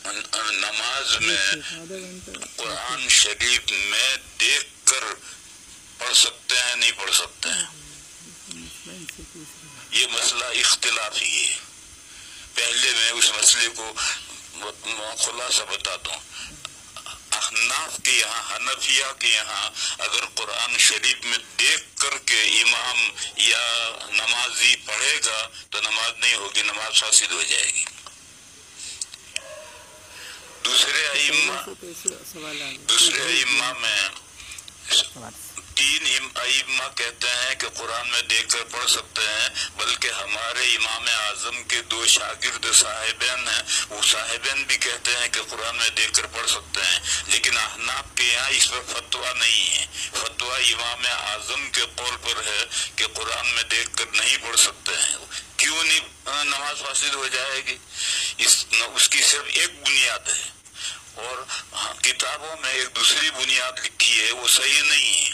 نماز میں قرآن شریف میں دیکھ کر پڑھ سکتے ہیں نہیں پڑھ سکتے ہیں؟ یہ مسئلہ اختلافی ہے. پہلے میں اس مسئلے کو خلاصہ بتا دوں. احناف کے یہاں، حنفیہ کے یہاں اگر قرآن شریف میں دیکھ کر کے امام یا نمازی پڑھے گا تو نماز نہیں ہوگی، نماز فاسد ہو جائے گی. دوسرے ائمہ میں 3 ائمہ کہتے ہیں کہ قرآن میں دیکھ کر پڑھ سکتے ہیں، بلکہ ہمارے امام اعظم کے 2 شاگرد صاحبین ہیں، وہ صاحبین بھی کہتے ہیں کہ قرآن میں دیکھ کر پڑھ سکتے ہیں. لیکن احناف کے یہاں اس پر فتویٰ نہیں ہے. فتویٰ امام اعظم کے قول پر ہے کہ قرآن میں دیکھ کر نہیں پڑھ سکتے ہیں. کیوں نہیں؟ نماز فاسد ہو جائے گی. اس کی صرف ایک بنیاد ہے، اور کتابوں میں ایک دوسری بنیاد لکھی ہے، وہ صحیح نہیں ہے.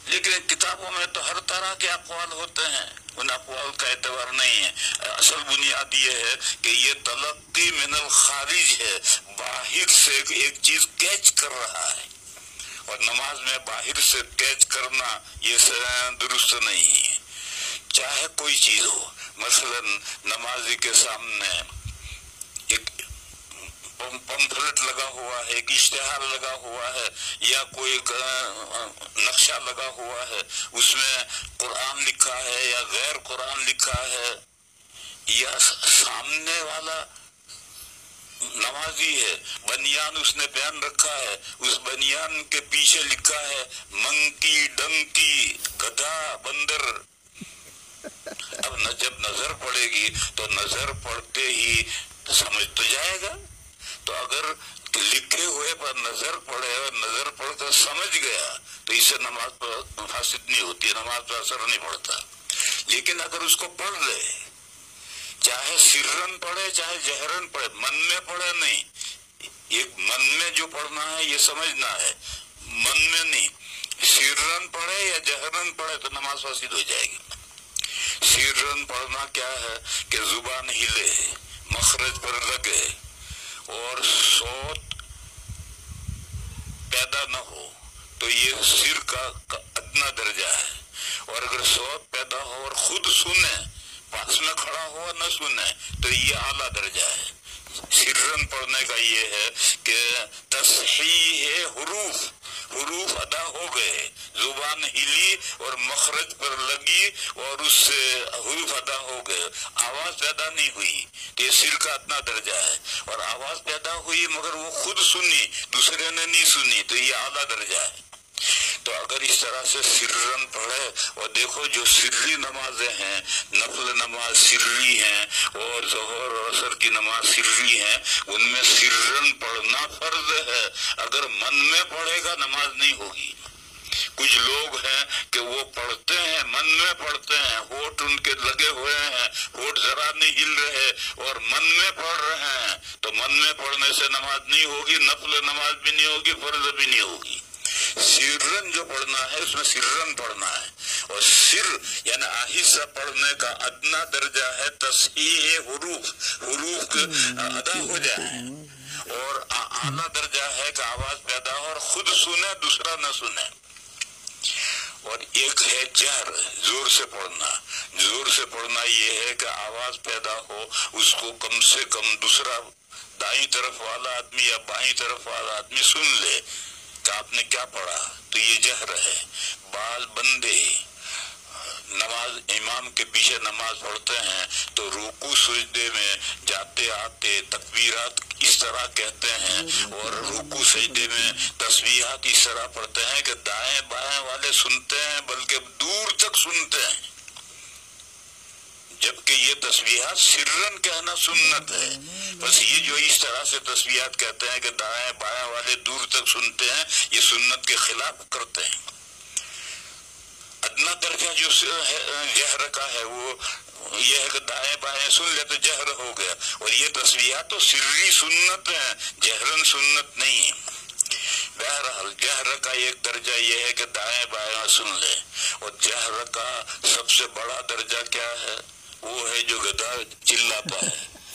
لیکن کتابوں میں تو ہر طرح کے اقوال ہوتے ہیں، ان اقوال کا اعتبار نہیں ہے. اصل بنیاد یہ ہے کہ یہ تلقی من الخارج ہے، باہر سے ایک چیز کیچ کر رہا ہے، اور نماز میں باہر سے کیچ کرنا یہ درست نہیں ہے. چاہے کوئی چیز ہو، مثلا نمازی کے سامنے ایک پمفلٹ لگا ہوا ہے، ایک اشتہار لگا ہوا ہے، یا کوئی نقشہ لگا ہوا ہے، اس میں قرآن لکھا ہے یا غیر قرآن لکھا ہے، یا سامنے والا نمازی ہے، بنیان اس نے پہن رکھا ہے، اس بنیان کے پیچھے لکھا ہے منکی ڈنکی گدھا بندر. اب جب نظر پڑے گی تو نظر پڑتے ہی سمجھ تو جائے گا. تو اگر لکھے ہوئے پر نظر پڑے اور نظر پڑ کر سمجھ گیا تو اس سے نماز پر فاسد نہیں ہوتی، نماز پر اثر نہیں پڑتا. لیکن اگر اس کو پڑھ لے، چاہے سرن پڑھے چاہے جہرن پڑھے، من میں پڑھے نہیں. ایک من میں جو پڑھنا ہے یہ سمجھنا ہے، من میں نہیں. سرن پڑھے یا جہرن پڑھے تو نماز فاسد ہو جائے گی. سرن پڑھنا کیا ہے کہ زبان ہلے، مخرج پر لگے اور صوت پیدا نہ ہو، تو یہ سر کا ادنا درجہ ہے. اور اگر صوت پیدا ہو اور خود سنے، پاس میں کھڑا ہو نہ سنے، تو یہ اعلیٰ درجہ ہے. سرن پڑھنے کا یہ ہے کہ تصحیح حروف ادا ہو گئے، زبان ہلی اور مخرج پر لگی اور اس سے حروف ادا ہو گئے، آواز پیدا نہیں ہوئی، تو یہ سر کا ادنا درجہ ہے. اور آواز پیدا ہوئی مگر وہ خود سنی، دوسرے نے نہیں سنی، تو یہ اعلیٰ درجہ ہے. تو اگر اس طرح سے سرن پڑھے، اور دیکھو جو سری نمازیں ہیں، نفل نماز سری ہیں اور ظہر اور عصر کی نماز سری ہیں، ان میں سرن پڑھنا فرض ہے. اگر من میں پڑھے گا نماز نہیں ہوگی. کچھ لوگ ہیں کہ وہ پڑھتے ہیں، من میں پڑھتے ہیں، ہونٹ ان کے لگے ہوئے ہیں، ہونٹ ذرا نہیں ہل رہے اور من میں پڑھ رہے ہیں، تو من میں پڑھنے سے نماز نہیں ہوگی، نفل نماز بھی نہیں ہوگی، فرض بھی نہیں ہوگی. سرن جو پڑھنا ہے اس میں سرن پڑھنا ہے، اور سر یعنی آہستہ پڑھنے کا ادنا درجہ ہے تصحیح حروف ادا ہو جائیں، اور اعلیٰ درجہ ہے کہ آواز پیدا ہو اور خود سنے دوسرا نہ سنے. اور ایک ہے جہر، زور سے پڑھنا. زور سے پڑھنا یہ ہے کہ آواز پیدا ہو، اس کو کم سے کم دوسرا دائیں طرف والا آدمی یا بائیں طرف والا آدمی سن لے کہ آپ نے کیا پڑھا، تو یہ جہر ہے. بعض بندے نماز امام کے پیچھے نماز پڑھتے ہیں تو رکوع سجدے میں جاتے آتے تکبیرات اس طرح کہتے ہیں اور رکوع سجدے میں تسبیحات اس طرح پڑھتے ہیں کہ دائیں بائیں والے سنتے ہیں، بلکہ دور تک سنتے ہیں. جبکہ یہ تسبیحات سرن کہنا سنت ہے. بس یہ جو اس طرح سے تسبیحات کہتے ہیں کہ دائیں بائیں والے دور تک سنتے ہیں، یہ سنت کے خلاف کرتے ہیں. ادنا درجہ جو جہر کا ہے وہ یہ ہے کہ دائیں بائیں سن لے تو جہر ہو گیا، اور یہ تسبیحات تو سری سنت ہیں، جہرن سنت نہیں. بہرحال جہر کا ایک درجہ یہ ہے کہ دائیں بائیں سن لے، اور جہر کا سب سے بڑا درجہ کیا ہے؟ وہ ہے جو گدھا چلاتا ہے.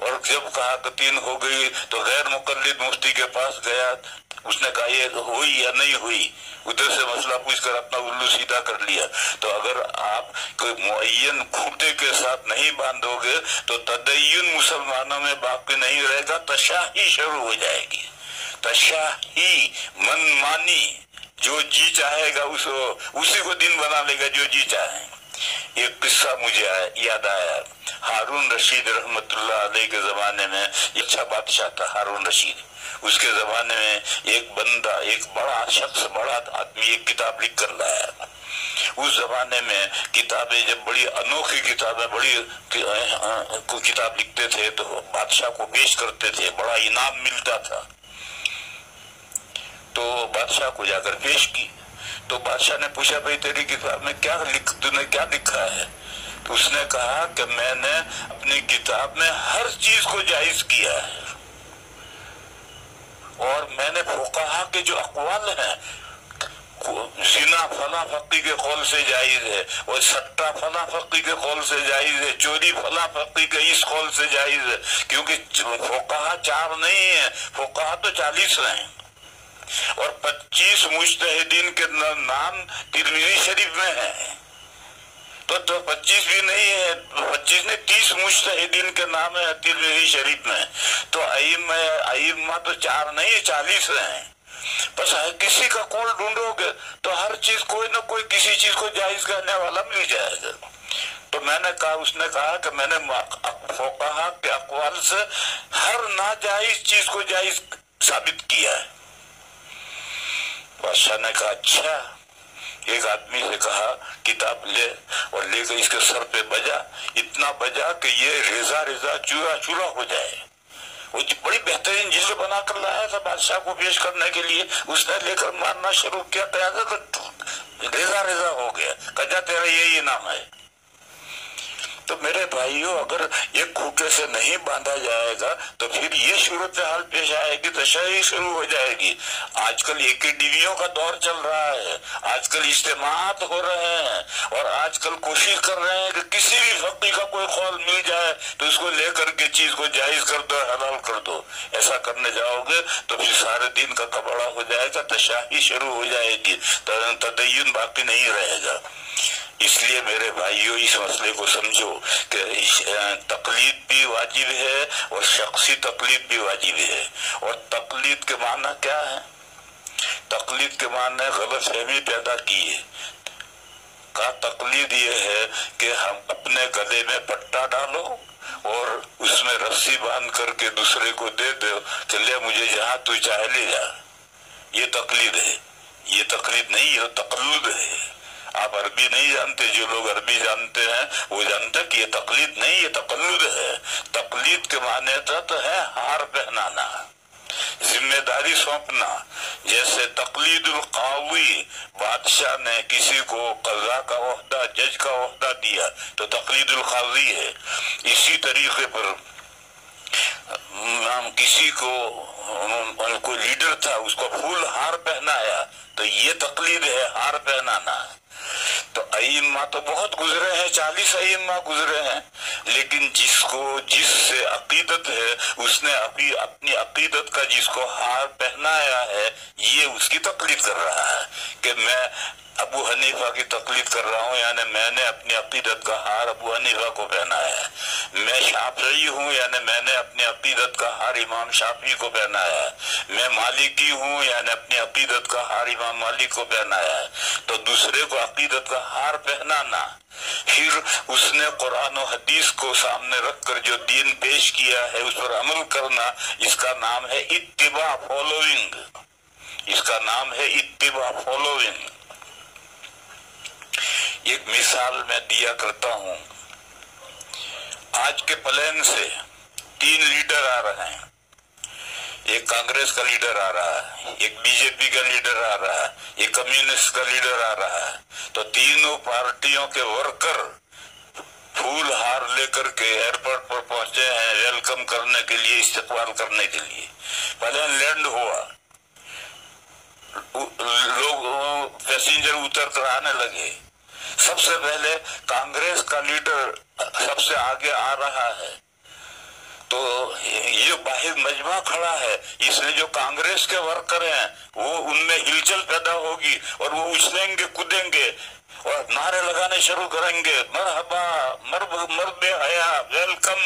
اور جب کہا کہ 3 ہو گئی تو غیر مقلد مفتی کے پاس گیا، اس نے کہا یہ ہوئی یا نہیں ہوئی، ادھر سے مسئلہ پوچھ کر اپنا الو سیدھا کر لیا۔ تو اگر آپ کوئی معین کھوٹے کے ساتھ نہیں باندھو گے تو تدین مسلمانوں میں باقی نہیں رہے گا، تشاہی شروع ہو جائے گی، تشاہی، من مانی، جو جی چاہے گا اسی کو دن بنا لے گا جو جی چاہے۔ ایک قصہ مجھے یاد آیا، ہارون رشید رحمت اللہ علیہ کے زمانے میں اچھا بادشاہ تھا ہارون رشید، اس کے زمانے میں ایک بندہ، ایک بڑا شخص، بڑا آدمی ایک کتاب لکھ کر لایا۔ اس زمانے میں کتابیں جب بڑی انوکھی کتابیں، بڑی کوئی کتاب لکھتے تھے تو بادشاہ کو پیش کرتے تھے، بڑا انعام ملتا تھا۔ تو بادشاہ کو جا کر پیش کی تو بادشاہ نے پوچھا بھئی تیری کتاب میں تو نے کیا لکھا ہے؟ تو اس نے کہا کہ میں نے اپنی کتاب میں ہر چیز کو جائز کیا ہے، اور میں نے فقہا کے جو اقوال ہیں، زنا فلاں فقی کے قول سے جائز ہے، اور سٹا فلاں فقی کے قول سے جائز ہے، چوری فلاں فقی کے اس قول سے جائز ہے، کیونکہ فقہا 4 نہیں ہیں، فقہا تو 40 ہیں، اور 25 مجتہدین کے نام ترمذی شریف میں ہیں۔ تو 25 بھی نہیں ہے، 25 نے 30 مجتہدین کے نام ہے ترمذی شریف میں۔ تو ائمہ تو 4 نہیں 40 ہیں۔ بس کسی کا قول ڈھونڈو گے تو ہر چیز کوئی نہ کوئی کسی چیز کو جائز کہنے والا مل جائے گا۔ تو میں نے کہا، اس نے کہا کہ میں نے فقہا کے اقوال سے ہر ناجائز چیز کو جائز ثابت کیا ہے۔ بادشاہ نے کہا اچھا۔ ایک آدمی سے کہا کتاب لے، اور لے کر اس کے سر پہ بجا، اتنا بجا کہ یہ ریزہ چورا چورا ہو جائے۔ وہ بڑی بہترین جلد بنا کر لایا تھا بادشاہ کو پیش کرنے کے لیے، اس نے لے کر مارنا شروع کیا، ریزہ ہو گیا، کہا تیرا یہی انعام ہے۔ تو میرے بھائیوں، اگر ایک کھوٹے سے نہیں باندھا جائے گا تو پھر یہ صورتحال پیش آئے گی، تشہیر شروع ہو جائے گی۔ آج کل اکیڈمیوں کا دور چل رہا ہے، آج کل اجتماعات ہو رہے ہیں، اور آج کل کوشش کر رہے ہیں کہ کسی بھی فقی کا کوئی قول مل جائے تو اس کو لے کر کے چیز کو جائز کر دو، حلال کر دو۔ ایسا کرنے جاؤ گے تو پھر سارے دین کا کپڑا ہو جائے گا، تشہیر شروع ہو جائے گی، تدین باقی نہیں رہے گا۔ اس لیے میرے بھائیوں، اس مسئلے کو سمجھو کہ تقلید بھی واجب ہے اور شخصی تقلید بھی واجب ہے۔ اور تقلید کے معنی کیا ہے؟ تقلید کے معنی غلط فہمی پیدا کی ہے۔ کا تقلید یہ ہے کہ ہم اپنے گلے میں پٹا ڈالو اور اس میں رسی باندھ کر کے دوسرے کو دے دو کہ لے مجھے جہاں تو چاہے لے جا۔ یہ تقلید ہے، یہ تقلید نہیں، یہ تقلد ہے۔ آپ عربی نہیں جانتے، جو لوگ عربی جانتے ہیں وہ جانتے ہیں کہ یہ تقلید نہیں، یہ تقلد ہے۔ تقلید کے معنی تو ہے ہار پہنانا، ذمہ داری سونپنا۔ جیسے تقلید القاضی، بادشاہ نے کسی کو قضا کا عہدہ، جج کا عہدہ دیا تو تقلید القاضی ہے۔ اسی طریقے پر کسی کو کوئی لیڈر تھا، اس کو پھول ہار پہنایا تو یہ تقلید ہے، ہار پہنانا۔ تو ائمہ تو بہت گزرے ہیں، 40 ائمہ گزرے ہیں، لیکن جس سے عقیدت ہے، اس نے اپنی عقیدت کا جس کو ہار پہنایا ہے، یہ اس کی تقلید کر رہا ہے کہ میں ابو حنیفہ کی تقلید کر رہا ہوں، یعنی میں نے اپنی عقیدت کا ہار ابو حنیفہ کو پہنایا ہے۔ میں شافعی ہوں، یعنی میں نے اپنی عقیدت کا ہار امام شافعی کو پہنایا ہے۔ میں مالکی ہوں، یعنی اپنی عقیدت کا ہار امام مالک کو پہنایا ہے۔ تو دوسرے کو عقیدت کا ہار پہنانا، پھر اس نے قرآن و حدیث کو سامنے رکھ کر جو دین پیش کیا ہے اس پر عمل کرنا، اس کا نام ہے اتباع، فالوئنگ۔ اس کا نام ہے اتباع، فالوئنگ۔ ایک مثال میں دیا کرتا ہوں۔ آج کے پلین سے 3 لیڈر آ رہے ہیں، ایک کانگریس کا لیڈر آ رہا ہے، ایک بی جے پی کا لیڈر آ رہا ہے، ایک کمیونسٹ کا لیڈر آ رہا ہے۔ تو تینوں پارٹیوں کے ورکر پھول ہار لے کر کے ایئرپورٹ پر پہنچے ہیں ویلکم کرنے کے لیے، استقبال کرنے کے لیے۔ پلین لینڈ ہوا، لوگ پیسنجر اتر کر آنے لگے۔ سب سے پہلے کانگریس کا لیڈر سب سے آگے آ رہا ہے، تو یہ جو واحد مجمع کھڑا ہے، اس میں جو کانگریس کے ورکر ہیں وہ ان میں ہلچل پیدا ہوگی اور وہ اچھلیں گے، کودیں گے اور نعرے لگانے شروع کریں گے، مرحبا، مرد حیا، ویلکم۔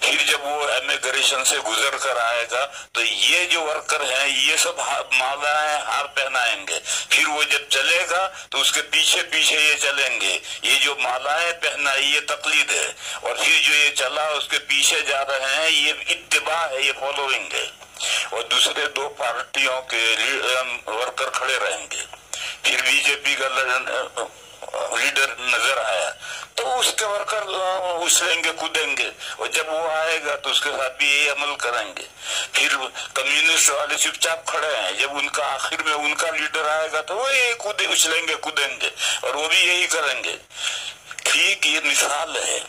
پھر جب وہ امیگریشن سے گزر کر آئے گا تو یہ جو ورکر ہیں یہ سب مالائیں ہار پہنائیں گے، پھر وہ جب چلے گا تو اس کے پیچھے پیچھے یہ چلیں گے، یہ جو مالائیں پہنائی یہ تقلید ہے، اور پھر جو یہ چلا اس کے پیچھے جا رہے ہیں یہ اتباع ہے، یہ فالوئنگ ہے، اور دوسرے دو پارٹیوں کے ورکر کھڑے رہیں گے۔ پھر بی جے پی کا لیڈر نظر آیا تو اس کے ورکر اچھلیں گے، کودیں گے، اور جب وہ آئے گا تو اس کے ساتھ بھی یہی عمل کریں گے۔ پھر کمیونسٹ والے چپ چاپ کھڑے ہیں، جب ان کا آخر میں ان کا لیڈر آئے گا تو وہ یہی اچھلیں گے، کودیں گے، اور وہ بھی یہی کریں گے۔ ٹھیک یہ مثال ہے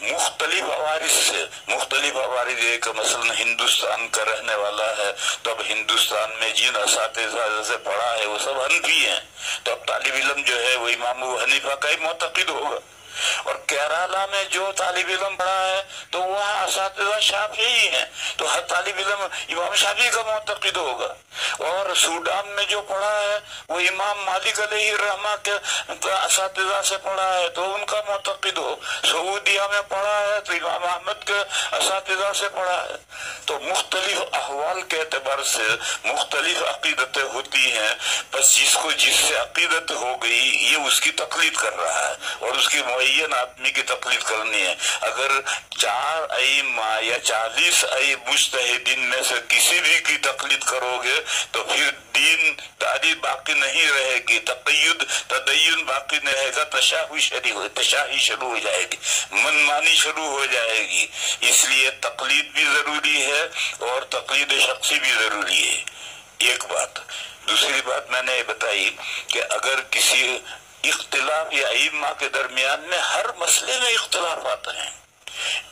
مختلف عوارض سے۔ مختلف عوارض یہ کہ مثلا ہندوستان کا رہنے والا ہے تو اب ہندوستان میں جن اساتذہ سے پڑھا ہے وہ سب حنفی ہیں، تو اب طالب علم جو ہے وہ امام ابو حنیفہ کا ہی معتقد ہوگا، اور کیرالا میں جو طالب علم پڑھا ہے تو وہاں اساتذہ شافعی ہیں تو ہر طالب علم امام شافعی کا معتقد ہوگا، اور سوڈان میں جو پڑھا ہے وہ امام مالک علیہ الرحمہ کے اساتذہ سے پڑھا ہے تو ان کا معتقد ہو، سعودیہ میں پڑھا ہے تو امام احمد کے اساتذہ سے پڑھا ہے۔ تو مختلف احوال کے اعتبار سے مختلف عقیدتیں ہوتی ہیں، بس جس کو جس سے عقیدت ہو گئی یہ اس کی تقلید کر رہا ہے، اور اس کی معین آدمی کی تقلید کرنی ہے۔ اگر 4 ائمہ یا 40 مجتہدین میں سے کسی بھی کی تقلید کرو گے تو پھر دین داری باقی نہیں رہے گی، تدین باقی نہیں رہے گا، تشاہی شروع ہو جائے گی، منمانی شروع ہو جائے گی۔ اس لیے تقلید بھی ضروری ہے اور تقلید شخصی بھی ضروری ہے، ایک بات۔ دوسری بات میں نے یہ بتائی کہ اگر کسی اختلاف یا ائمہ کے درمیان میں ہر مسئلے میں اختلافات ہیں،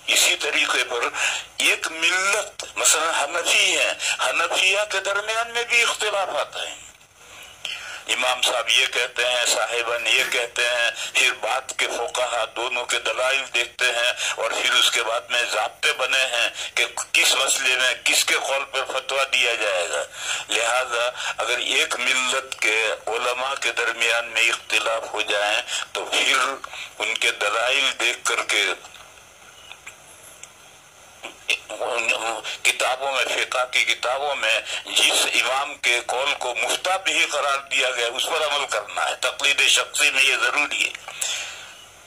اسی طریقے پر ایک ملت مثلا حنفی ہے، حنفیہ کے درمیان میں بھی اختلافات ہیں، امام صاحب یہ کہتے ہیں، صاحبان یہ کہتے ہیں، پھر بعد کے فقہا دونوں کے دلائل دیکھتے ہیں، اور پھر اس کے بعد میں ضابطے بنے ہیں کہ کس مسئلے میں کس کے قول پر فتویٰ دیا جائے گا۔ لہذا اگر ایک ملت کے علماء کے درمیان میں اختلاف ہو جائیں تو پھر ان کے دلائل دیکھ کر کے کتابوں میں، فقہ کی کتابوں میں جس امام کے قول کو مفتہ بھی قرار دیا گیا اس پر عمل کرنا ہے۔ تقلید شخصی میں یہ ضروری ہے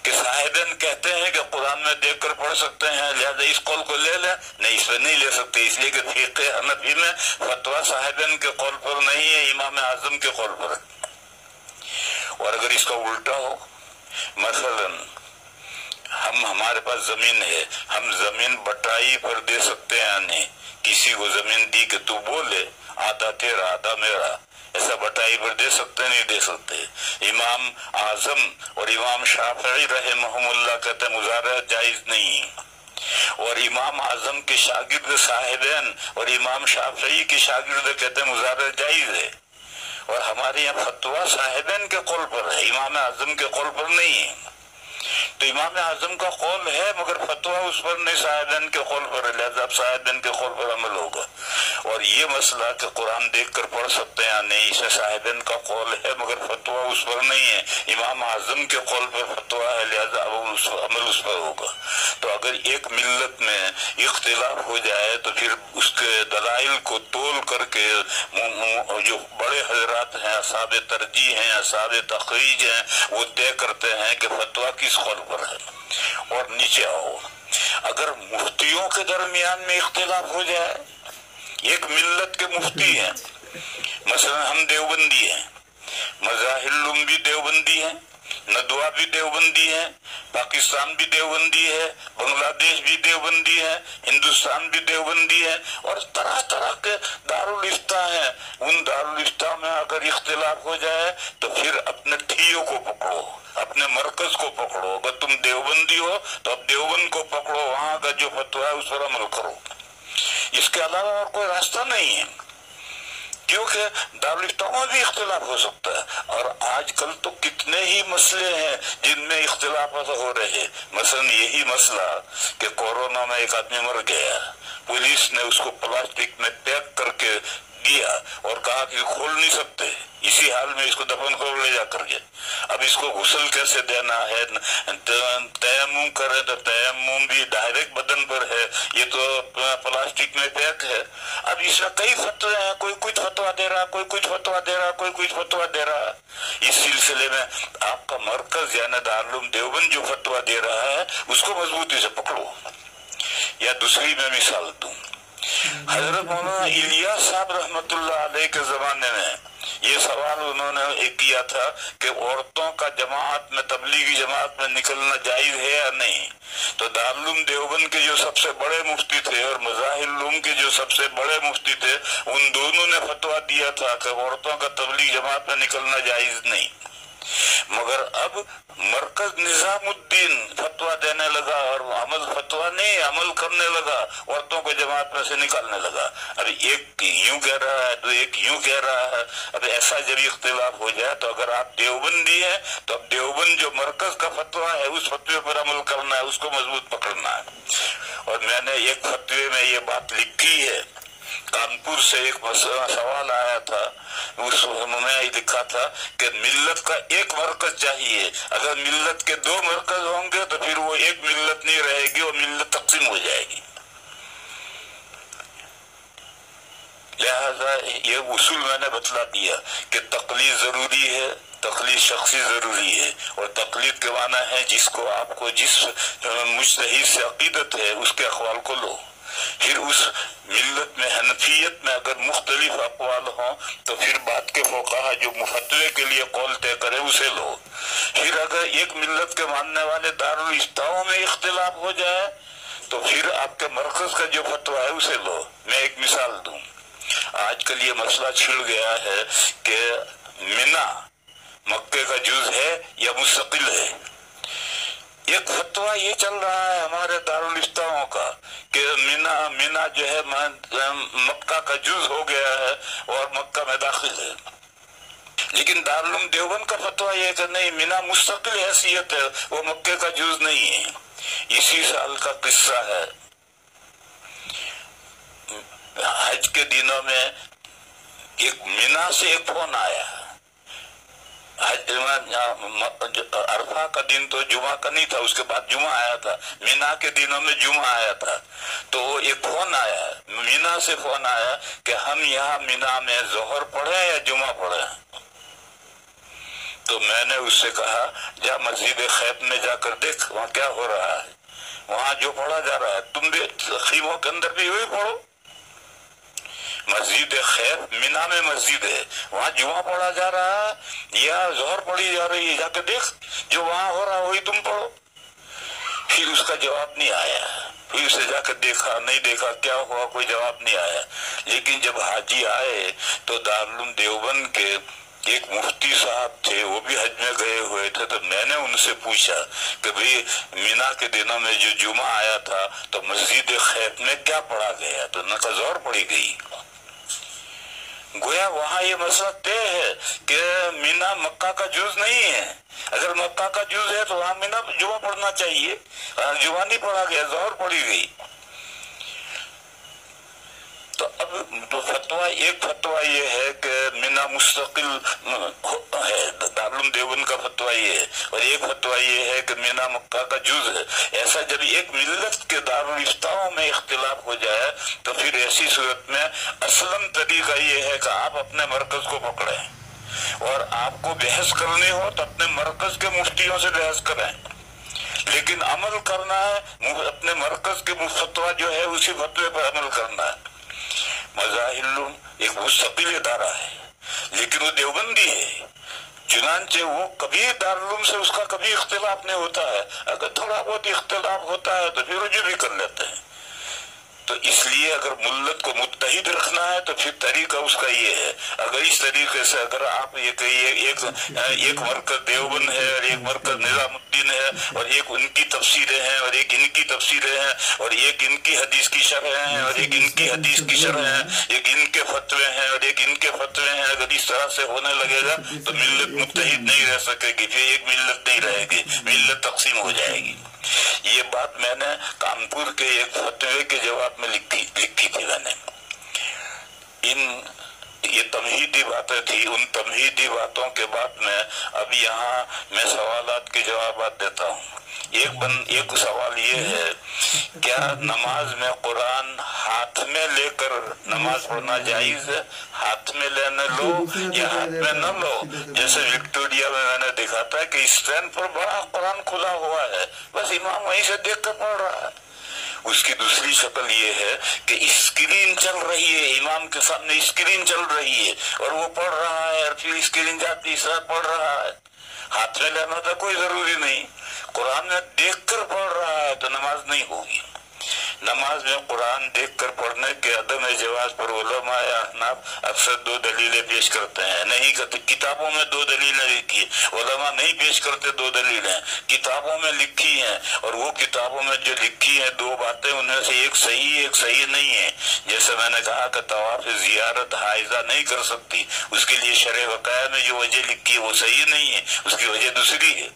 کہ صاحبین کہتے ہیں کہ قرآن میں دیکھ کر پڑھ سکتے ہیں، لہذا اس قول کو لے لیں، نہیں اس پہ نہیں لے سکتے، اس لیے کہ فقہ حنفی میں فتویٰ صاحبین کے قول پر نہیں ہے، امام اعظم کے قول پر ہے۔ اور اگر اس کا الٹا ہو، مثلا ہمارے پاس زمین ہے، ہم زمین بٹائی پر دے سکتے ہیں، نہیں کسی کو زمین دی کہ تو بولے آدھا تیرا آدھا میرا، ایسا بٹائی پر دے سکتے نہیں دے سکتے۔ امام اعظم اور امام شافعی رحمہم اللہ کہتے ہیں مزارعت جائز نہیں، اور امام اعظم کے شاگرد صاحبین اور امام شافعی کے شاگرد کہتے ہیں مزارعت جائز ہے، اور ہمارے یہاں فتویٰ صاحبین کے قول پر ہے، امام اعظم کے قول پر نہیں ہے۔ تو امام اعظم کا قول ہے مگر فتویٰ اس پر نہیں، صاحبین کے قول پر ہے، لہذا اب صاحبین کے قول پر عمل ہوگا۔ اور یہ مسئلہ کہ قرآن دیکھ کر پڑھ سکتے ہیں نہیں، اسے صاحبین کا قول ہے مگر فتویٰ اس پر نہیں ہے، امام اعظم کے قول پر فتویٰ ہے، لہذا عمل اس پر ہوگا۔ تو اگر ایک ملت میں اختلاف ہو جائے تو پھر اس کے دلائل کو تول کر کے جو بڑے حضرات ہیں، اصحاب ترجیح ہیں، اصحاب تخریج ہیں، وہ طے کرتے ہیں کہ فتویٰ کس قول پر ہے۔ اور نیچے آؤ، اگر مفتیوں کے درمیان میں اختلاف ہو جائے، ایک ملت کے مفتی ہیں، مثلا ہم دیوبندی ہیں، مظاہر بھی دیوبندی ہیں، ندوہ بھی دیوبندی ہے، پاکستان بھی دیوبندی ہے، بنگلہ دیش بھی دیوبندی ہے، ہندوستان بھی دیوبندی ہے، اور طرح طرح کے دارالافتاء ہیں۔ ان دارالافتاء میں اگر اختلاف ہو جائے تو پھر اپنے ٹھیوں کو پکڑو، اپنے مرکز کو پکڑو، اگر تم دیوبندی ہو تو اب دیوبند کو پکڑو، وہاں کا جو فتویٰ ہے اس پر عمل کرو، اس کے علاوہ اور کوئی راستہ نہیں ہے۔ کیونکہ سے دارالفتہ میں بھی اختلاف ہو سکتا ہے. اور آج کل تو کتنے ہی مسئلے ہیں جن میں اختلافات ہو رہے ہیں. مثلا یہی مسئلہ کہ کورونا میں ایک آدمی مر گیا، پولیس نے اس کو پلاسٹک میں پیک کر کے دیا اور کہا کہ کھول نہیں سکتے، اسی حال میں اس کو دفن کر لے جا کر کے. اب اس کو غسل کیسے دینا ہے، تیمم کرے تو تیمم بھی ڈائریکٹ بدن پر ہے، یہ تو پلاسٹک میں پیک ہے. اب اس میں کئی فتوے ہیں، کوئی کچھ فتوا دے رہا، کوئی کچھ فتوا دے رہا، کوئی کچھ فتوا دے رہا. اس سلسلے میں آپ کا مرکز یعنی دارالعلوم دیوبند جو فتوا دے رہا ہے اس کو مضبوطی سے پکڑو. یا دوسری میں مثال دوں، حضرت مولانا الیاس صاحب رحمت اللہ علیہ کے زمانے میں یہ سوال انہوں نے ایک کیا تھا کہ عورتوں کا جماعت میں، تبلیغی جماعت میں نکلنا جائز ہے یا نہیں. تو دارالعلوم دیوبند کے جو سب سے بڑے مفتی تھے اور مظاہر علوم کے جو سب سے بڑے مفتی تھے، ان دونوں نے فتویٰ دیا تھا کہ عورتوں کا تبلیغ جماعت میں نکلنا جائز نہیں. مگر اب مرکز نظام الدین فتویٰ دینے لگا اور فتویٰ نہیں عمل کرنے لگا، عورتوں کو جماعت میں سے نکالنے لگا. اب ایک یوں کہہ رہا ہے تو ایک یوں کہہ رہا ہے. اب ایسا جب اختلاف ہو جائے تو اگر آپ دیوبندی ہیں تو اب دیوبند جو مرکز کا فتویٰ ہے اس فتوے پر عمل کرنا ہے، اس کو مضبوط پکڑنا ہے. اور میں نے ایک فتوے میں یہ بات لکھی ہے، کانپور سے ایک سوال آیا تھا، اس میں لکھا تھا کہ ملت کا ایک مرکز چاہیے، اگر ملت کے دو مرکز ہوں گے تو پھر وہ ایک ملت نہیں رہے گی، وہ ملت تقسیم ہو جائے گی. لہذا یہ اصول میں نے بتلا دیا کہ تقلید ضروری ہے، تقلید شخصی ضروری ہے. اور تقلید کے معنی ہے جس کو آپ کو جس مجتہد سے عقیدت ہے اس کے اقوال کو لو. پھر اس ملت میں حنفیت میں اگر مختلف اقوال ہوں تو پھر بعد کے فقہا جو فتوے کے لیے قول طے کرے اسے لو. پھر اگر ایک ملت کے ماننے والے دارالفتاؤں میں اختلاف ہو جائے تو پھر آپ کے مرکز کا جو فتویٰ ہے اسے لو. میں ایک مثال دوں، آج کل یہ مسئلہ چھڑ گیا ہے کہ منا مکے کا جز ہے یا مستقل ہے. ایک فتویٰ یہ چل رہا ہے ہمارے دارالفتاؤں کا کہ منا جو ہے مکہ کا جز ہو گیا ہے اور مکہ میں داخل ہے. لیکن دارالعلوم دیوبند کا فتویٰ یہ کہ نہیں، منا مستقل حیثیت ہے، وہ مکے کا جز نہیں ہے. اسی سال کا قصہ ہے، حج کے دنوں میں ایک منا سے ایک فون آیا. عرفہ کا دن تو جمعہ کا نہیں تھا، اس کے بعد جمعہ آیا تھا. مینا کے دنوں میں جمعہ آیا تھا تو وہ ایک فون آیا، مینا سے فون آیا کہ ہم یہاں مینا میں ظہر پڑھیں یا جمعہ پڑھیں. تو میں نے اس سے کہا جا مسجد خیف میں جا کر دیکھ وہاں کیا ہو رہا ہے، وہاں جو پڑھا جا رہا ہے تم بھی خیموں کے اندر بھی وہی پڑھو. مسجد خیف مینا میں مسجد ہے، وہاں جمعہ پڑھا جا رہا ہے یا ظہر پڑھی جا رہی ہے، جا کے دیکھ جو وہاں ہو رہا ہے وہی تم پڑھو. پھر اس کا جواب نہیں آیا. پھر اسے جا کے دیکھا، نہیں دیکھا کیا ہوا، کوئی جواب نہیں آیا. لیکن جب حاجی آئے تو دارالعلوم دیوبند کے ایک مفتی صاحب تھے، وہ بھی حج میں گئے ہوئے تھے. تو میں نے ان سے پوچھا کہ بھئی مینا کے دنوں میں جو جمعہ آیا تھا تو مسجد خیف میں کیا پڑھا گیا؟ تو انہوں نے کہا ظہر پڑھی گئی. گویا وہاں یہ مسئلہ طے ہے کہ مینا مکہ کا جز نہیں ہے. اگر مکہ کا جز ہے تو وہاں مینا جمعہ پڑھنا چاہیے، جمعہ نہیں پڑھا گیا، ظہر پڑھی گئی. تو اب تو فتویٰ ایک فتویٰ یہ ہے کہ مینا مستقل ہے، دارالعلوم دیوبند کا فتویٰ یہ ہے، اور ایک فتویٰ یہ ہے کہ مینا مکہ کا جز ہے. ایسا جب ایک ملت کے دارالفتاؤں میں اختلاف ہو جائے تو پھر ایسی صورت میں اصلاً طریقہ یہ ہے کہ آپ اپنے مرکز کو پکڑیں، اور آپ کو بحث کرنی ہو تو اپنے مرکز کے مفتیوں سے بحث کریں. لیکن عمل کرنا ہے اپنے مرکز کے فتویٰ جو ہے اسی فتوے پر عمل کرنا ہے. مظاہر علوم ایک مستقل ادارہ ہے لیکن وہ دیوبندی ہے، چنانچہ وہ کبھی دارالعلوم سے اس کا کبھی اختلاف نہیں ہوتا ہے. اگر تھوڑا بہت اختلاف ہوتا ہے تو پھر رجوع بھی کر لیتے ہیں. تو اس لیے اگر ملت کو متحد رکھنا ہے تو پھر طریقہ اس کا یہ ہے. اگر اس طریقے سے اگر آپ یہ کہیے ایک مرکز دیوبند ہے اور ایک مرکز نظام الدین ہے اور ایک ان کی تفسیریں ہیں اور ایک ان کی تفسیریں ہیں اور ایک ان کی حدیث کی شرح ہیں اور ایک ان کی حدیث کی شرح ہیں، ایک ان کے فتوے ہیں اور ایک ان کے فتوے ہیں، اگر اس طرح سے ہونے لگے گا تو ملت متحد نہیں رہ سکے گی، پھر ایک ملت نہیں رہے گی، ملت تقسیم ہو جائے گی. یہ بات میں نے کانپور کے ایک فتوے کے جواب میں لکھی تھی. میں نے یہ تمہیدی باتیں تھی، ان تمہیدی باتوں کے بعد میں اب یہاں میں سوالات کے جوابات دیتا ہوں. ایک سوال یہ ہے، کیا نماز میں قرآن ہاتھ میں لے کر نماز پڑھنا جائز ہے؟ ہاتھ میں لینے لو یا ہاتھ میں نہ لو. جیسے وکٹوریا میں نے دیکھا تھا کہ اسٹینڈ پر بڑا قرآن کھلا ہوا ہے، بس امام وہیں سے دیکھ کر پڑھ رہا ہے. اس کی دوسری شکل یہ ہے کہ اسکرین چل رہی ہے، امام کے سامنے اسکرین چل رہی ہے اور وہ پڑھ رہا ہے اور پھر اسکرین جاتی ہے پڑھ رہا ہے. ہاتھ میں لینا تو کوئی ضروری نہیں، قرآن میں دیکھ کر پڑھ رہا ہے تو نماز نہیں ہوگی. نماز میں قرآن دیکھ کر پڑھنے کے عدم جواز پر علماء احناف اکثر دو دلیلیں پیش کرتے ہیں. نہیں کرتے، کتابوں میں دو دلیلیں لکھی، علماء نہیں پیش کرتے دو دلیلیں، کتابوں میں لکھی ہیں. اور وہ کتابوں میں جو لکھی ہیں دو باتیں، ان میں سے ایک صحیح نہیں ہے. جیسے میں نے کہا کہ طواف زیارت حائضہ نہیں کر سکتی، اس کے لیے شرح وقائع میں جو وجہ لکھی ہے وہ صحیح نہیں ہے، اس کی وجہ دوسری ہے.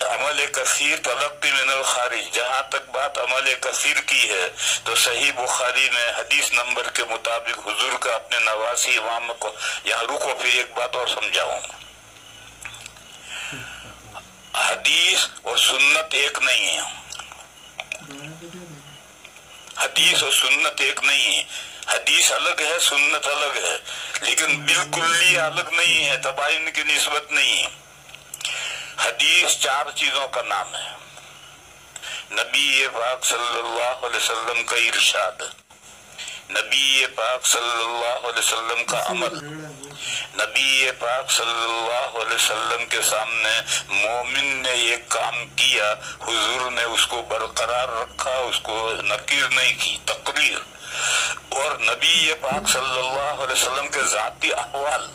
عمل کثیر تلقی من الخارج، جہاں تک بات عمل کثیر کی ہے تو صحیح بخاری میں حدیث نمبر کے مطابق حضور کا اپنے نواسی امام کو، یہاں رکو پھر ایک بات اور سمجھاؤں. حدیث اور سنت ایک نہیں ہے، حدیث اور سنت ایک نہیں ہے. حدیث الگ ہے، سنت الگ ہے، لیکن بالکل ہی الگ نہیں ہے، تباین کی نسبت نہیں ہے. حدیث چار چیزوں کا نام ہے. نبی پاک صلی اللہ علیہ وسلم کا ارشاد، نبی پاک صلی اللہ علیہ وسلم کا عمل، نبی پاک صلی اللہ علیہ وسلم کے سامنے مومن نے یہ کام کیا، حضور نے اس کو برقرار رکھا، اس کو نکیر نہیں کی، تقریر. اور نبی پاک صلی اللہ علیہ وسلم کے ذاتی احوال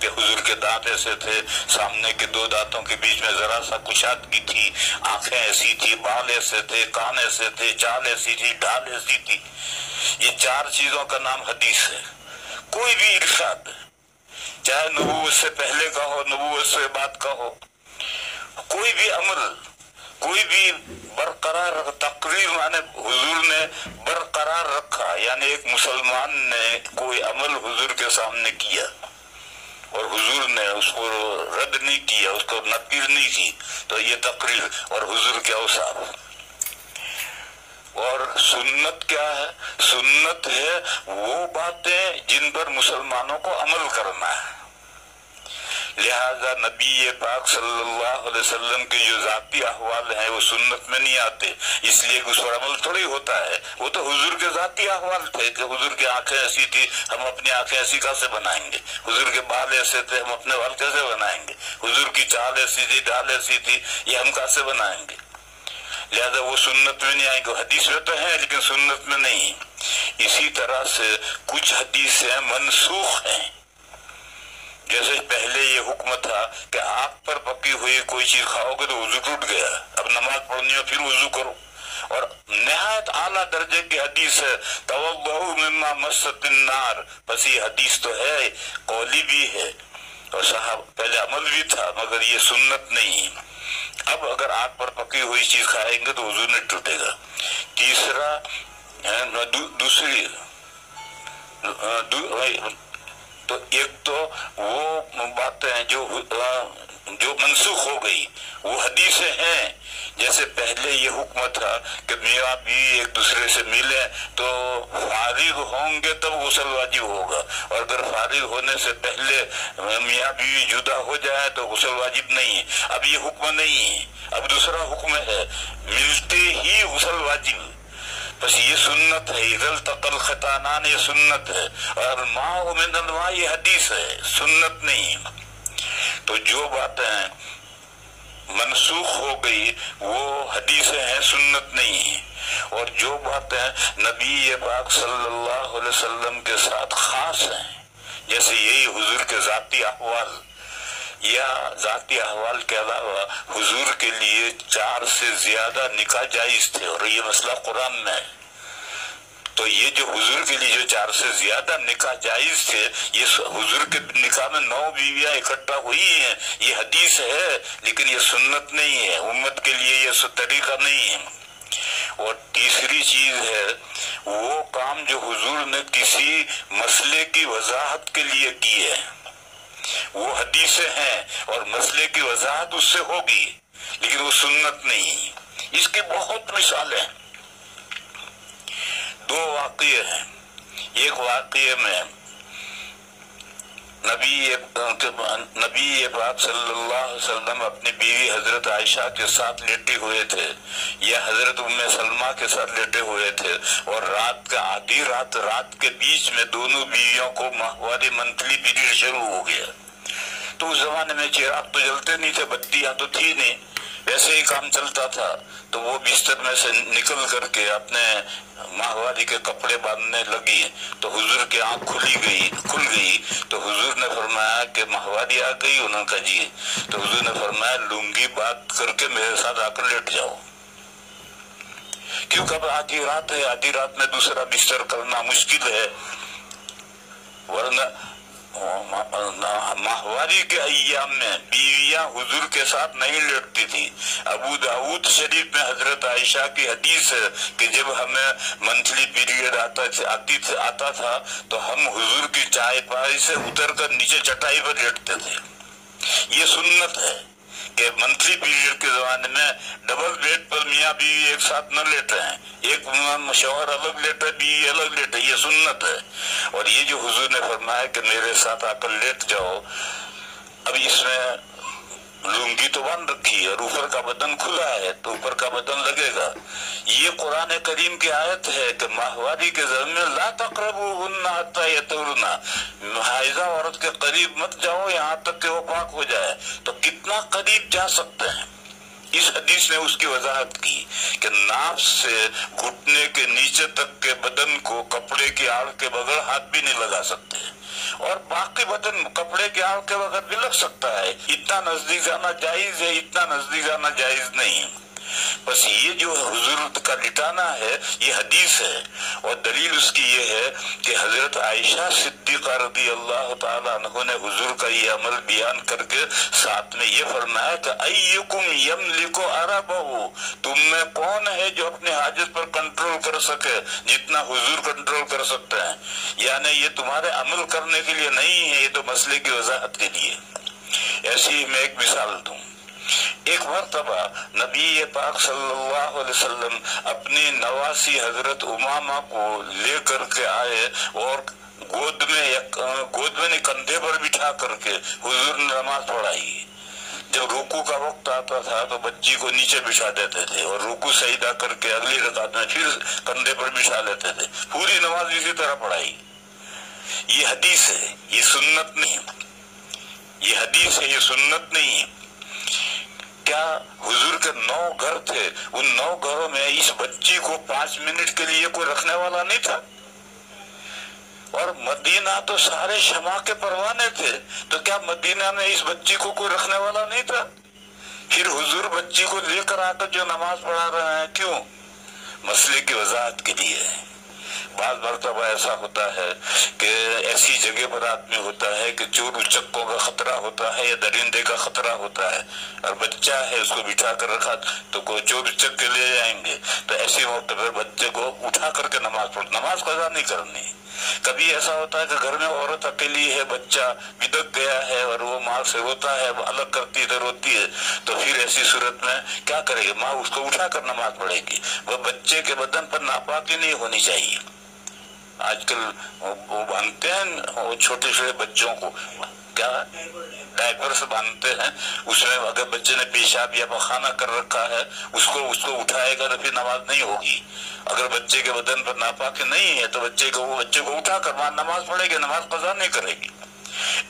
کہ حضور کے دانت ایسے تھے، سامنے کے دو دانتوں کے بیچ میں ذرا سا کشادگی تھی، آنکھیں ایسی تھی، بال ایسے تھے، کان ایسے تھے، چال ایسی تھی، ڈھال ایسی تھی. یہ چار چیزوں کا نام حدیث ہے. کوئی بھی ارشاد، چاہے نبوت سے پہلے کا ہو، نبوت سے بعد کا ہو، کوئی بھی عمل، کوئی بھی برقرار تقریر، مانے حضور نے برقرار رکھا. یعنی ایک مسلمان نے کوئی عمل حضور کے سامنے کیا اور حضور نے اس کو رد نہیں کیا، اس کو نکیر نہیں کی، تو یہ تقریر اور حضور کے اوصاف. اور سنت کیا ہے؟ سنت ہے وہ باتیں جن پر مسلمانوں کو عمل کرنا ہے. لہذا نبی پاک صلی اللہ علیہ وسلم کے جو ذاتی احوال ہیں وہ سنت میں نہیں آتے، اس لیے اس پر عمل تھوڑی ہوتا ہے. وہ تو حضور کے ذاتی احوال تھے کہ حضور کی آنکھیں ایسی تھی، ہم اپنی آنکھیں ایسی کیسے بنائیں گے؟ حضور کے بال ایسے تھے، ہم اپنے بال کیسے بنائیں گے؟ حضور کی چال ایسی تھی، ڈھال ایسی تھی، یہ ہم کیسے بنائیں گے؟ لہذا وہ سنت میں نہیں آئیں گے. حدیث میں تو ہیں لیکن سنت میں نہیں. اسی طرح سے کچھ حدیثیں منسوخ ہیں. جیسے پہلے یہ حکم تھا کہ آگ پر پکی ہوئی کوئی چیز کھاؤ گے تو وضو ٹوٹ گیا، اب نماز پڑھنی ہو پھر وضو کرو. اور نہایت اعلیٰ درجے کی حدیث ہے توضؤ مما مست النار. بس یہ حدیث تو ہے، قولی بھی ہے اور صاحب پہلے عمل بھی تھا، مگر یہ سنت نہیں. اب اگر آگ پر پکی ہوئی چیز کھائیں گے تو وضو نہیں ٹوٹے گا. تیسرا دوسری تو ایک تو وہ باتیں جو منسوخ ہو گئی وہ حدیثیں ہیں. جیسے پہلے یہ حکم تھا کہ میاں بیوی ایک دوسرے سے ملیں تو فارغ ہوں گے تب غسل واجب ہوگا، اور اگر فارغ ہونے سے پہلے میاں بیوی جدا ہو جائے تو غسل واجب نہیں ہے. اب یہ حکم نہیں ہے، اب دوسرا حکم ہے ملتے ہی غسل واجب. بس یہ سنت ہے. اذا التقى الختانان یہ سنت ہے، اور الماء من الماء یہ حدیث ہے، سنت نہیں. تو جو باتیں منسوخ ہو گئی وہ حدیثیں ہیں، سنت نہیں. اور جو باتیں نبی پاک صلی اللہ علیہ وسلم کے ساتھ خاص ہیں، جیسے یہی حضور کے ذاتی احوال، یا ذاتی احوال کے علاوہ حضور کے لیے 4 سے زیادہ نکاح جائز تھے، اور یہ مسئلہ قرآن میں ہے۔ تو یہ جو حضور کے لیے جو 4 سے زیادہ نکاح جائز تھے، یہ حضور کے نکاح میں 9 بیویاں اکٹھا ہوئی ہیں، یہ حدیث ہے، لیکن یہ سنت نہیں ہے، امت کے لیے یہ طریقہ نہیں ہے۔ اور تیسری چیز ہے وہ کام جو حضور نے کسی مسئلے کی وضاحت کے لیے کی ہے، وہ حدیثیں ہیں اور مسئلے کی وضاحت اس سے ہوگی، لیکن وہ سنت نہیں۔ اس کی بہت مثالیں، 2 واقعے ہیں۔ ایک واقعے میں نبی پاک صلی اللہ علیہ وسلم اپنی بیوی حضرت عائشہ کے ساتھ لیٹے ہوئے تھے، یا حضرت ام سلمہ کے ساتھ لیٹے ہوئے تھے، اور آدھی رات کے بیچ میں دونوں بیویوں کو ماہواری منتھلی پیریڈ شروع ہو گیا۔ تو اس زمانے میں چراغ تو جلتے نہیں تھے، بتیاں تو تھی نہیں، ویسے ہی کام چلتا تھا۔ تو وہ بستر میں سے نکل کر کے اپنے ماہواری کے کپڑے باندھنے لگی، تو حضور کی آنکھ کھل گئی۔ تو حضور نے فرمایا کہ ماہواری آ گئی؟ انہوں نے کہا جی۔ تو حضور نے فرمایا لنگی بات کر کے میرے ساتھ آ کر لیٹ جاؤ، کیونکہ اب آدھی رات ہے، آدھی رات میں دوسرا بستر کرنا مشکل ہے، ورنہ ماہواری کے ایام میں بیویاں حضور کے ساتھ نہیں لیٹتی تھی۔ ابو داؤد شریف میں حضرت عائشہ کی حدیث ہے کہ جب ہمیں منتھلی پیریڈ آتا تھا تو ہم حضور کی چائے پائی سے اتر کر نیچے چٹائی پر لیٹتے تھے۔ یہ سنت ہے کہ منتھلی پیریڈ کے زمانے میں ڈبل بیڈ پر میاں بیوی ایک ساتھ نہ لیٹے ہیں، ایک شوہر الگ لیٹے، بیوی الگ لیٹے، یہ سنت ہے۔ اور یہ جو حضور نے فرمایا کہ میرے ساتھ آ کر لیٹ جاؤ، اب اس میں لنگی تو باندھ رکھی ہے اور اوپر کا بدن کھلا ہے، تو اوپر کا بدن لگے گا۔ یہ قرآن کریم کی آیت ہے کہ ماہواری کے زمین میں لا تقربوہن حتی یطہرن، حائضہ عورت کے قریب مت جاؤ یہاں تک کہ وہ پاک ہو جائے۔ تو کتنا قریب جا سکتے ہیں؟ اس حدیث نے اس کی وضاحت کی کہ ناف سے گھٹنے کے نیچے تک کے بدن کو کپڑے کی آڑ کے بغیر ہاتھ بھی نہیں لگا سکتے، اور باقی بدن کپڑے کی آڑ کے بغیر بھی لگ سکتا ہے۔ اتنا نزدیک جانا جائز ہے، اتنا نزدیک جانا جائز نہیں۔ بس یہ جو حضور کا لٹانا ہے یہ حدیث ہے، اور دلیل اس کی یہ ہے کہ حضرت عائشہ صدیقہ رضی اللہ تعالیٰ عنہ نے حضور کا یہ عمل بیان کر کے ساتھ میں یہ فرمایا کہ ایکم یملک عربہ، تم میں کون ہے جو اپنے حاجت پر کنٹرول کر سکے جتنا حضور کنٹرول کر سکتے ہیں؟ یعنی یہ تمہارے عمل کرنے کے لیے نہیں ہے، یہ تو مسئلے کی وضاحت کے لیے۔ ایسی ہی میں ایک مثال دوں۔ ایک مرتبہ نبی پاک صلی اللہ علیہ وسلم اپنی نواسی حضرت امامہ کو لے کر کے آئے، اور گود میں نے کندھے پر بٹھا کر کے حضور نے نماز پڑھائی۔ جب رکوع کا وقت آتا تھا تو بچی کو نیچے بٹھا دیتے تھے، اور رکوع سجدہ کر کے اگلی رکعت میں پھر کندھے پر بٹھا لیتے تھے، پوری نماز اسی طرح پڑھائی۔ یہ حدیث ہے، یہ سنت نہیں، یہ حدیث ہے، یہ سنت نہیں۔ کیا حضور کے 9 گھر تھے، ان 9 گھروں میں اس بچی کو 5 منٹ کے لیے کوئی رکھنے والا نہیں تھا؟ اور مدینہ تو سارے شمع کے پروانے تھے، تو کیا مدینہ میں اس بچی کو کوئی رکھنے والا نہیں تھا؟ پھر حضور بچی کو لے کر آ کر جو نماز پڑھا رہے ہیں، کیوں؟ مسئلے کی وضاحت کے لیے۔ بعض مرتبہ ایسا ہوتا ہے کہ ایسی جگہ پر آدمی ہوتا ہے کہ چور اچکوں کا خطرہ ہوتا ہے یا درندے کا خطرہ ہوتا ہے، اور بچہ ہے اس کو بٹھا کر رکھا تو کوئی چور اچک کے لے جائیں گے، تو ایسی موقع پر بچے کو اٹھا کر کے نماز قضا نہیں کرنی۔ کبھی ایسا ہوتا ہے کہ گھر میں عورت اکیلی ہے، بچہ بدک گیا ہے اور وہ ماں سے روتا ہے، الگ کرتی ہے، روتی ہے، تو پھر ایسی صورت میں کیا کرے گی؟ ماں اس کو اٹھا کر نماز پڑھے گی۔ وہ بچے کے بدن پر ناپاکی نہیں ہونی چاہیے۔ آج کل وہ باندھتے ہیں وہ چھوٹے چھوٹے بچوں کو، کیا ڈائپر سے باندھتے ہیں، اس میں اگر بچے نے پیشاب یا پخانہ کر رکھا ہے اس کو اٹھائے گا تو پھر نماز نہیں ہوگی۔ اگر بچے کے بدن پر ناپاکی نہیں ہے تو بچے کو اٹھا کر نماز پڑھے گی، نماز قضا نہیں کرے گی۔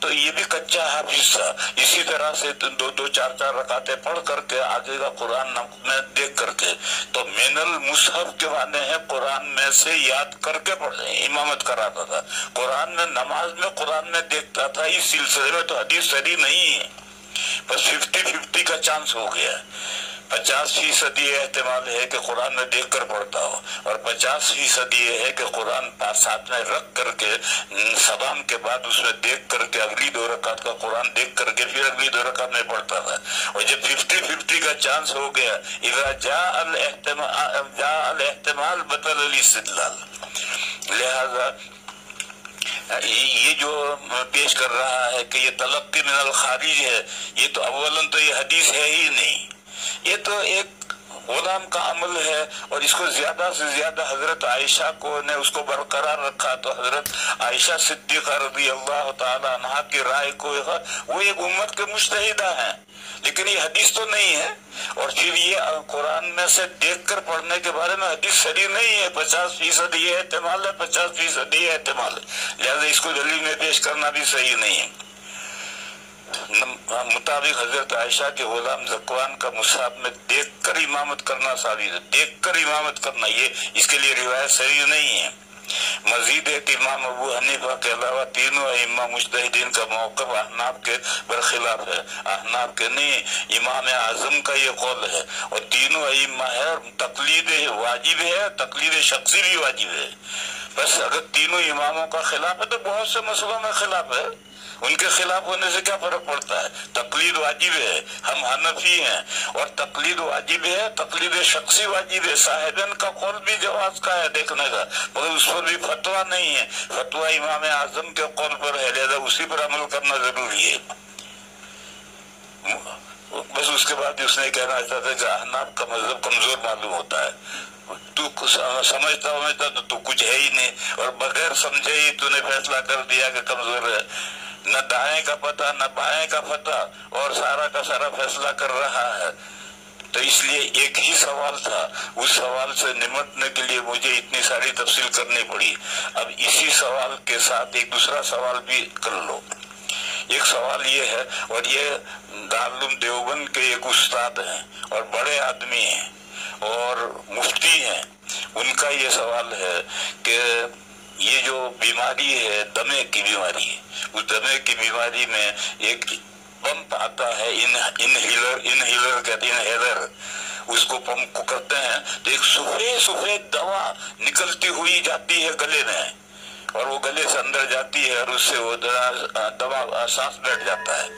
تو یہ بھی کچا حافظ تھا. اسی طرح سے دو چار رکعتیں پڑھ کر کے آگے کا قرآن میں دیکھ کر کے, تو من المصحف کے معنی ہے قرآن میں سے یاد کر کے امامت کراتا تھا. قرآن میں نماز میں قرآن میں دیکھتا تھا. اس سلسلے میں تو حدیث صحیح نہیں ہے, بس 50-50 کا چانس ہو گیا. 50% یہ احتمال ہے کہ قرآن میں دیکھ کر پڑھتا ہو, اور 50% یہ ہے کہ قرآن ساتھ میں رکھ کر کے سلام کے بعد اس میں دیکھ کر کے اگلی 2 رکعت کا قرآن دیکھ کر کے پھر اگلی 2 رکعت میں پڑھتا تھا. اور جب 50-50 کا چانس ہو گیا, اذا جاء الاحتمال بطل الاستدلال. لہذا یہ جو پیش کر رہا ہے کہ یہ تلقی من الخارج ہے, یہ تو اولاً تو یہ حدیث ہے ہی نہیں, یہ تو ایک غلام کا عمل ہے. اور اس کو زیادہ سے زیادہ حضرت عائشہ کو نے اس کو برقرار رکھا, تو حضرت عائشہ صدیقہ رضی اللہ تعالی عنہا کی رائے کو وہ ایک امت کے مجتہدہ ہیں, لیکن یہ حدیث تو نہیں ہے. اور پھر یہ قرآن میں سے دیکھ کر پڑھنے کے بارے میں حدیث صحیح نہیں ہے. 50% یہ احتمال ہے, 50% یہ احتمال ہے. لہذا اس کو دلیل میں پیش کرنا بھی صحیح نہیں ہے. مطابق حضرت عائشہ کے غلام ذکوان کا مصحف میں دیکھ کر امامت کرنا ثابت ہے. دیکھ کر امامت کرنا, یہ اس کے لیے روایت صحیح نہیں ہے. مزید ہے کہ امام ابو حنیفہ کے علاوہ تینوں ائمہ مجتہدین کا موقف احناف کے برخلاف ہے. احناف کے نہیں, امام اعظم کا یہ قول ہے. اور تینوں ائمہ ہے, تقلید واجب ہے, تقلید شخصی بھی واجب ہے. بس اگر تینوں اماموں کا خلاف ہے تو بہت سے مسئلوں میں خلاف ہے. ان کے خلاف ہونے سے کیا فرق پڑتا ہے؟ تقلید واجب ہے. ہم حنفی ہیں اور تقلید واجب ہے, تقلید شخصی واجب ہے. صاحبین کا قول بھی جواز کا ہے دیکھنے کا, مگر اس پر بھی فتویٰ نہیں ہے. فتویٰ امام اعظم کے قول پر ہے, لہذا اسی پر عمل کرنا ضروری ہے. بس اس کے بعد اس نے کہنا چاہتا تھا کہ احناف کا مذہب کمزور معلوم ہوتا ہے. تو سمجھتا تو کچھ ہے ہی نہیں, اور بغیر سمجھے ہی تو نے فیصلہ کر دیا کہ کمزور ہے. نہ دائیں کا پتہ نہ بائیں کا پتہ, اور سارا کا سارا فیصلہ کر رہا ہے. تو اس لیے ایک ہی سوال تھا, اس سوال سے نمٹنے کے لیے مجھے اتنی ساری تفصیل کرنی پڑی. اب اسی سوال کے ساتھ ایک دوسرا سوال بھی کر لو. ایک سوال یہ ہے, اور یہ دارالعلوم دیوبند کے ایک استاد ہیں اور بڑے آدمی ہیں اور مفتی ہیں, ان کا یہ سوال ہے کہ یہ جو بیماری ہے دمے کی بیماری, اس دمے کی بیماری میں ایک پمپ آتا ہے, انہیلر کہتے ہیں, انہیلر, اس کو پمپ کو کرتے ہیں تو ایک سفید دوا نکلتی ہوئی جاتی ہے گلے میں, اور وہ گلے سے اندر جاتی ہے اور اس سے وہ دوا سانس بیٹھ جاتا ہے.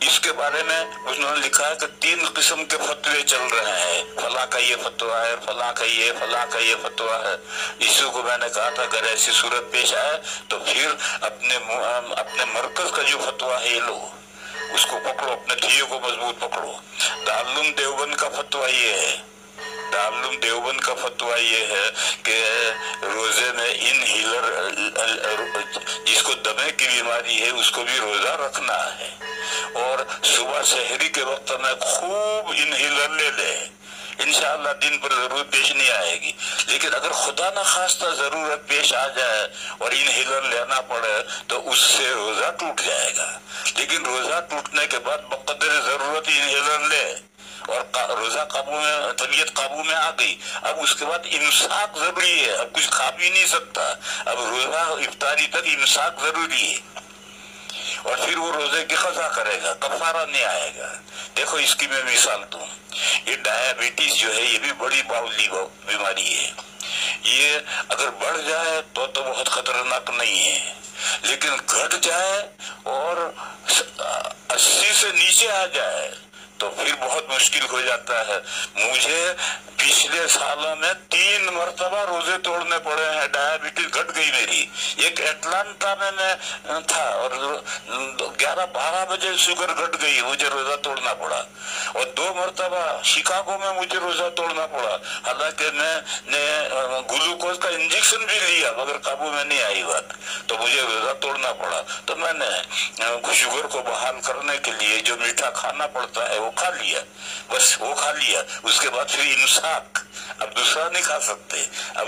اس کے بارے میں انہوں نے لکھا ہے کہ 3 قسم کے فتوے چل رہے ہیں, فلاں کا یہ فتویٰ ہے, فلاں کا یہ فتویٰ ہے. اسی کو میں نے کہا تھا اگر ایسی صورت پیش آئے تو پھر اپنے مرکز کا جو فتویٰ ہے یہ لو, اس کو پکڑو, اپنے ٹھیے کو مضبوط پکڑو. دارالعلوم دیوبند کا فتویٰ یہ ہے, دارالعلوم دیوبند کا فتویٰ یہ ہے کہ روزے میں انہیلر, جس کو دمے کی بیماری ہے اس کو بھی روزہ رکھنا ہے, اور صبح سحری کے وقت میں خوب انہیلر لے لے. انشاءاللہ دن پر ضرورت پیش نہیں آئے گی, لیکن اگر خدا نہ خواستہ ضرورت پیش آ جائے اور انہیلر لینا پڑے تو اس سے روزہ ٹوٹ جائے گا. لیکن روزہ ٹوٹنے کے بعد بقدر ضرورت انہیلر لے, اور روزہ قابو میں, طبیعت قابو میں آ گئی. اب اس کے بعد امساک ضروری ہے, اب کچھ کھا بھی نہیں سکتا, اب روزہ افطاری تک امساک ضروری ہے, اور پھر وہ روزے کی قضا کرے گا, کفارہ نہیں آئے گا. دیکھو اس کی میں مثال دوں, یہ ڈائیابٹیز جو ہے یہ بھی بڑی باولی بیماری ہے. یہ اگر بڑھ جائے تو بہت خطرناک نہیں ہے, لیکن گھٹ جائے اور 80 سے نیچے آ جائے تو پھر بہت مشکل ہو جاتا ہے. مجھے پچھلے سالوں میں 3 مرتبہ روزے توڑنے پڑے ہیں, ڈائیابٹیز گھٹ گئی میری. ایک اٹلانٹا میں تھا اور 11-12 بجے شوگر گھٹ گئی, مجھے روزہ توڑنا پڑا. اور 2 مرتبہ شکاگو میں مجھے روزہ توڑنا پڑا, حالانکہ میں نے گلوکوز کا انجیکشن بھی لیا مگر قابو میں نہیں آئی بات, تو مجھے روزہ توڑنا پڑا. تو میں نے شوگر کو بحال کرنے کے لیے جو میٹھا کھانا پڑتا ہے وہ کھا لیا, بس وہ کھا لیا. اس کے بعد پھر امساک, اب دوسرا نہیں کھا سکتے, اب